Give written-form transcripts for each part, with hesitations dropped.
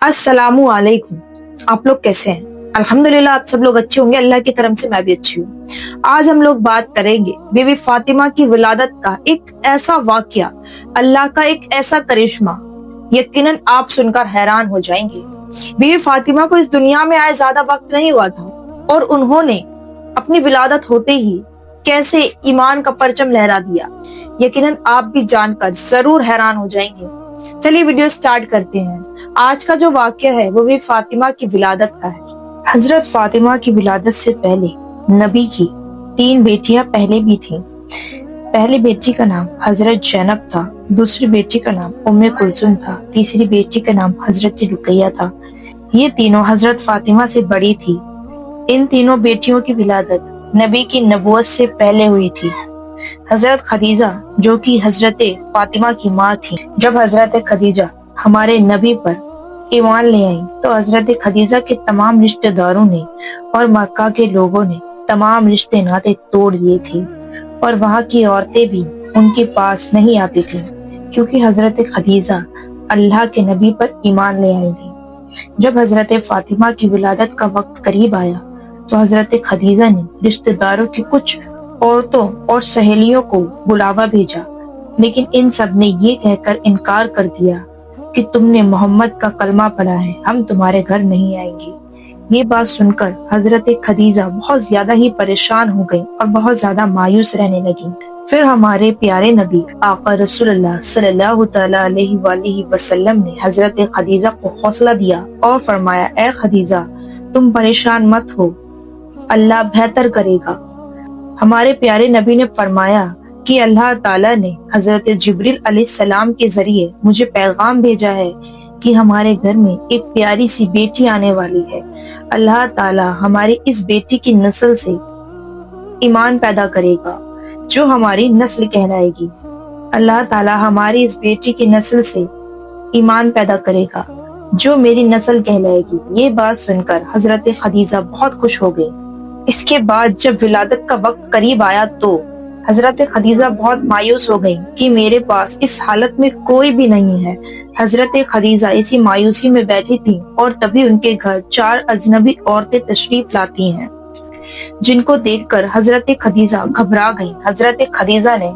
अस्सलामु अलैकुम। आप लोग कैसे हैं? अल्हम्दुलिल्लाह आप सब लोग अच्छे होंगे, अल्लाह की करम से मैं भी अच्छी हूँ। आज हम लोग बात करेंगे बीबी फातिमा की विलादत का एक ऐसा वाकया, अल्लाह का एक ऐसा करिश्मा, यकीनन आप सुनकर हैरान हो जाएंगे। बीबी फातिमा को इस दुनिया में आए ज्यादा वक्त नहीं हुआ था और उन्होंने अपनी विलादत होते ही कैसे ईमान का परचम लहरा दिया, यकीनन आप भी जानकर जरूर हैरान हो जाएंगे। चलिए वीडियो स्टार्ट करते हैं। आज का जो वाक्य है वो भी फातिमा की विलादत का है। हजरत फातिमा की विलादत से पहले नबी की 3 बेटियां पहले भी थीं। पहली बेटी का नाम हजरत जैनब था, दूसरी बेटी का नाम उम्मे कुलसुम था, तीसरी बेटी का नाम हजरत रुकैया था। ये तीनों हजरत फातिमा से बड़ी थी। इन तीनों बेटियों की विलादत नबी की नबूवत से पहले हुई थी। हजरत खदीजा जो कि हजरत फातिमा की माँ थी, जब हजरत खदीजा हमारे नबी पर ईमान ले आई तो हजरत खदीजा के तमाम रिश्तेदारों ने और मक्का के लोगों ने तमाम रिश्ते नाते तोड़ दिए थे और वहाँ की औरतें भी उनके पास नहीं आती थी, क्योंकि हजरत खदीजा अल्लाह के नबी पर ईमान ले आई थी। जब हजरत फातिमा की विलादत का वक्त करीब आया तो हजरत खदीजा ने रिश्तेदारों की कुछ औरतों और सहेलियों को बुलावा भेजा, लेकिन इन सब ने ये कहकर इनकार कर दिया कि तुमने मोहम्मद का कलमा पढ़ा है, हम तुम्हारे घर नहीं आएंगे। ये बात सुनकर हजरत खदीजा बहुत ज्यादा ही परेशान हो गई और बहुत ज्यादा मायूस रहने लगी। फिर हमारे प्यारे नबी आका रसूलुल्लाह सल्लल्लाहु तआला अलैहि वसल्लम ने हजरत खदीजा को हौसला दिया और फरमाया, ए खदीजा तुम परेशान मत हो, अल्लाह बेहतर करेगा। हमारे प्यारे नबी ने फरमाया कि अल्लाह ताला ने हजरत जिब्रील अलैहिस्सलाम के जरिए मुझे पैगाम भेजा है कि हमारे घर में एक प्यारी सी बेटी आने वाली है। अल्लाह ताला हमारी इस बेटी की नस्ल से ईमान पैदा करेगा जो हमारी नस्ल कहलाएगी। अल्लाह ताला हमारी इस बेटी की नस्ल से ईमान पैदा करेगा जो मेरी नस्ल कहलाएगी। ये बात सुनकर हजरत खदीजा बहुत खुश हो गई। इसके बाद जब विलादत का वक्त करीब आया तो हजरत खदीजा बहुत मायूस हो गई कि मेरे पास इस हालत में कोई भी नहीं है। हजरत खदीजा इसी मायूसी में बैठी थी और तभी उनके घर 4 अजनबी औरतें तशरीफ लाती हैं, जिनको देखकर हजरत खदीजा घबरा गई। हजरत खदीजा ने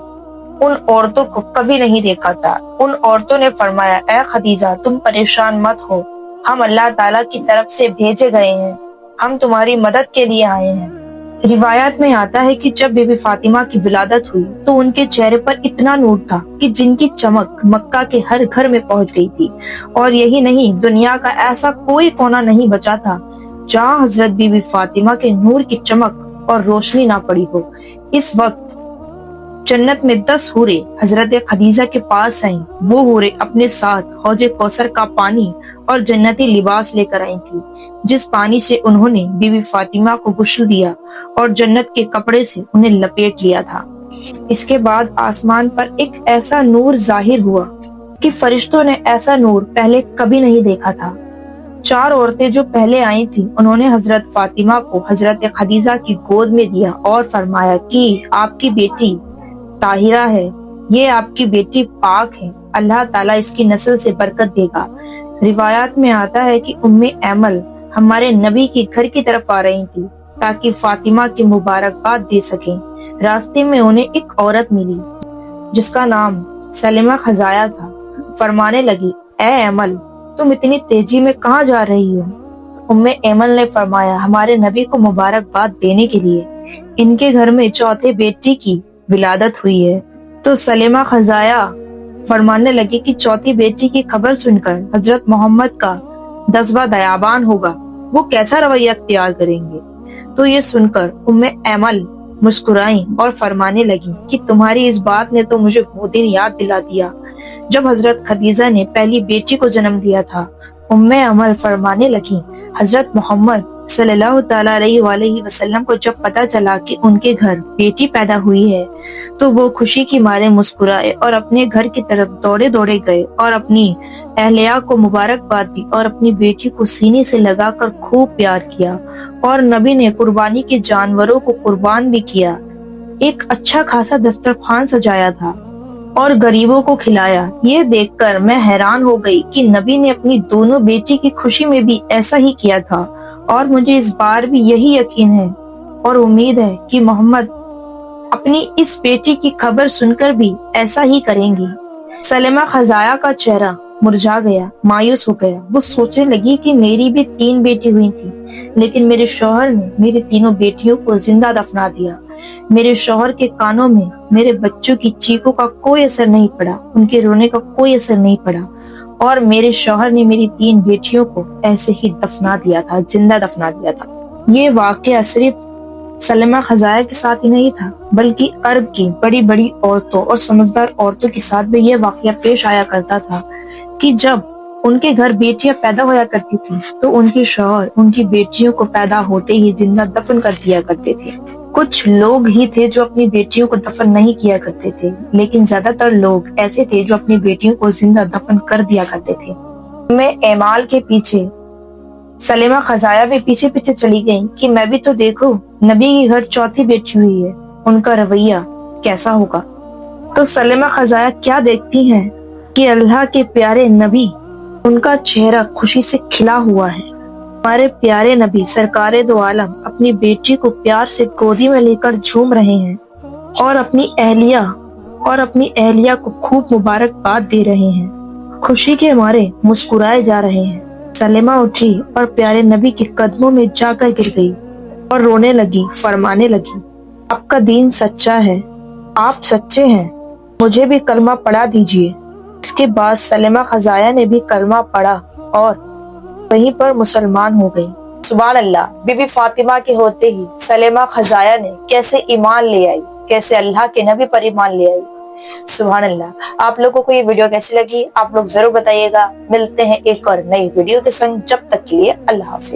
उन औरतों को कभी नहीं देखा था। उन औरतों ने फरमाया, ए खदीजा तुम परेशान मत हो, हम अल्लाह ताला की तरफ से भेजे गए हैं, हम तुम्हारी मदद के लिए आए हैं। रिवायत में आता है कि जब बीबी फातिमा की विलादत हुई तो उनके चेहरे पर इतना नूर था कि जिनकी चमक मक्का के हर घर में पहुंच गई थी, और यही नहीं, दुनिया का ऐसा कोई कोना नहीं बचा था जहां हजरत बीबी फातिमा के नूर की चमक और रोशनी ना पड़ी हो। इस वक्त जन्नत में 10 हूरे हजरत खदीजा के पास आईं। वो हूरे अपने साथ हौजे कौसर का पानी और जन्नती लिबास लेकर आई थी, जिस पानी से उन्होंने बीबी फातिमा को गुस्ल दिया और जन्नत के कपड़े से उन्हें लपेट लिया था। इसके बाद आसमान पर एक ऐसा नूर जाहिर हुआ कि फरिश्तों ने ऐसा नूर पहले कभी नहीं देखा था। 4 औरतें जो पहले आई थी उन्होंने हजरत फातिमा को हजरत खदीजा की गोद में दिया और फरमाया कि आपकी बेटी ताहिरा है, ये आपकी बेटी पाक है, अल्लाह ताला इसकी नस्ल से बरकत देगा। रिवायात में आता है कि उम्मे ऐमल हमारे नबी के घर की तरफ आ रही थी ताकि फातिमा की मुबारकबाद दे सकें। रास्ते में उन्हें एक औरत मिली जिसका नाम सलीमा खजाया था। फरमाने लगी, ए ऐमल तुम इतनी तेजी में कहाँ जा रही हो? उम्मे ऐमल ने फरमाया, हमारे नबी को मुबारकबाद देने के लिए। इनके घर में चौथे बेटी की विलादत हुई है। तो सलीमा खजाया फरमाने लगी कि चौथी बेटी की खबर सुनकर हजरत मोहम्मद का जज्बा दयाबान होगा, वो कैसा रवैया अख्तियार करेंगे। तो ये सुनकर उम्मे ऐमल मुस्कुराई और फरमाने लगी कि तुम्हारी इस बात ने तो मुझे वो दिन याद दिला दिया जब हजरत खदीजा ने पहली बेटी को जन्म दिया था। उम्मे ऐमल फरमाने लगी, हजरत मोहम्मद सल्लल्लाहु तआला अलैहि वसल्लम को जब पता चला कि उनके घर बेटी पैदा हुई है तो वो खुशी की मारे मुस्कुराए और अपने घर की तरफ दौड़े दौड़े गए और अपनी अहलिया को मुबारकबाद दी और अपनी बेटी को सीने से लगाकर खूब प्यार किया। और नबी ने कुर्बानी के जानवरों को कुर्बान भी किया। एक अच्छा खासा दस्तरखान सजाया था और गरीबों को खिलाया। ये देखकर मैं हैरान हो गई कि नबी ने अपनी दोनों बेटी की खुशी में भी ऐसा ही किया था, और मुझे इस बार भी यही यकीन है और उम्मीद है कि मोहम्मद अपनी इस बेटी की खबर सुनकर भी ऐसा ही करेंगी। सलेमा खजाया का चेहरा मुरझा गया, मायूस हो गया। वो सोचने लगी कि मेरी भी 3 बेटी हुई थी, लेकिन मेरे शौहर ने मेरी तीनों बेटियों को जिंदा दफना दिया। मेरे शौहर के कानों में मेरे बच्चों की चीखों का कोई असर नहीं पड़ा, उनके रोने का कोई असर नहीं पड़ा, और मेरे शौहर ने मेरी 3 बेटियों को ऐसे ही दफना दिया था, जिंदा दफना दिया था। ये वाकया सिर्फ सलेमा खजाया के साथ ही नहीं था, बल्कि अरब की बड़ी बड़ी औरतों और समझदार औरतों के साथ भी ये वाकया पेश आया करता था कि जब उनके घर बेटियां पैदा होया करती थी तो उनके शौहर उनकी बेटियों को पैदा होते ही जिंदा दफन कर दिया करते थे। कुछ लोग ही थे जो अपनी बेटियों को दफन नहीं किया करते थे, लेकिन ज्यादातर लोग ऐसे थे जो अपनी बेटियों को जिंदा दफन कर दिया करते थे। मैं एमाल के पीछे सलेमा खजाया भी पीछे पीछे चली गई कि मैं भी तो देखूं नबी के घर चौथी बेटी हुई है, उनका रवैया कैसा होगा। तो सलेमा खजाया क्या देखती हैं कि अल्लाह के प्यारे नबी, उनका चेहरा खुशी से खिला हुआ है। हमारे प्यारे नबी सरकारे दो आलम अपनी बेटी को प्यार से गोदी में लेकर झूम रहे हैं और अपनी अहलिया को खूब मुबारकबाद दे रहे हैं। खुशी के मारे मुस्कुराए जा रहे हैं। सलेमा उठी और प्यारे नबी के कदमों में जाकर गिर गई और रोने लगी, फरमाने लगी, आपका दीन सच्चा है, आप सच्चे हैं, मुझे भी कलमा पढ़ा दीजिए। इसके बाद सलेमा खजाया ने भी कलमा पढ़ा और वहीं पर मुसलमान हो गई। सुभान अल्लाह, बीबी फातिमा के होते ही सलेमा खजाया ने कैसे ईमान ले आई, कैसे अल्लाह के नबी पर ईमान ले आई। सुभान अल्लाह। आप लोगों को ये वीडियो कैसी लगी आप लोग जरूर बताइएगा। मिलते हैं एक और नई वीडियो के संग, जब तक के लिए अल्लाह हाफिज।